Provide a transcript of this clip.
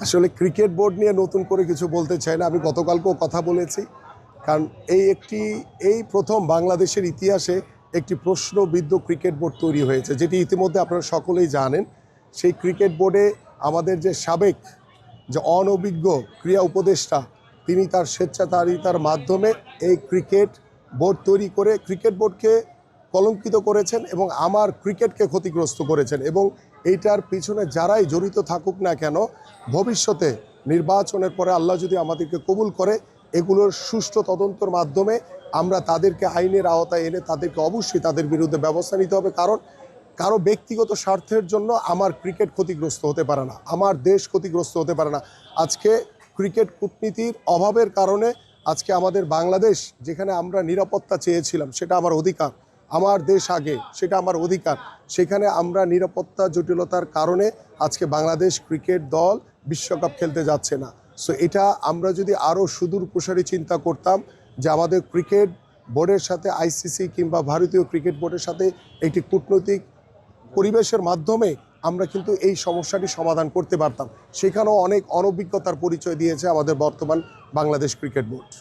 আসলে cricket board নিয়ে নতুন করে কিছু বলতে চাই না। আমি গতকালকেও কথা বলেছি। কারণ এই প্রথম বাংলাদেশের ইতিহাসে একটি প্রশ্নবিদ্ধ ক্রিকেট বোর্ড তৈরি হয়েছে, যেটি ইতিমধ্যে আপনারা সকলেই জানেন। সেই ক্রিকেট বোর্ডে আমাদের যে সাবেক যে অনভিজ্ঞ ক্রীড়া উপদেষ্টা, তিনি তার স্বেচ্ছাচারিতার মাধ্যমে এই ক্রিকেট বোর্ড তৈরি করে ক্রিকেট বোর্ডকে কলঙ্কিত করেছেন এবং আমার ক্রিকেটকে ক্ষতিগ্রস্ত করেছেন। এবং এইটার পিছনে যারাই জড়িত থাকুক না কেন, ভবিষ্যতে নির্বাচনের পরে আল্লাহ যদি আমাদেরকে কবুল করে, এগুলোর সুষ্ঠু তদন্তর মাধ্যমে আমরা তাদেরকে আইনের আওতায় এনে তাদেরকে অবশ্যই তাদের বিরুদ্ধে ব্যবস্থা নিতে হবে। কারণ কারো ব্যক্তিগত স্বার্থের জন্য আমার ক্রিকেট ক্ষতিগ্রস্ত হতে পারে না, আমার দেশ ক্ষতিগ্রস্ত হতে পারে না। আজকে ক্রিকেট কূটনীতির অভাবের কারণে আজকে আমাদের বাংলাদেশ, যেখানে আমরা নিরাপত্তা চেয়েছিলাম, সেটা আমার অধিকার, আমার দেশ আগে, সেটা আমার অধিকার, সেখানে আমরা নিরাপত্তা জটিলতার কারণে আজকে বাংলাদেশ ক্রিকেট দল বিশ্বকাপ খেলতে যাচ্ছে না। সো এটা আমরা যদি আরও সুদূর প্রসারী চিন্তা করতাম যে আমাদের ক্রিকেট বোর্ডের সাথে আইসিসি কিংবা ভারতীয় ক্রিকেট বোর্ডের সাথে একটি কূটনৈতিক পরিবেশের মাধ্যমে আমরা কিন্তু এই সমস্যাটি সমাধান করতে পারতাম। সেখানেও অনেক অনভিজ্ঞতার পরিচয় দিয়েছে আমাদের বর্তমান বাংলাদেশ ক্রিকেট বোর্ড।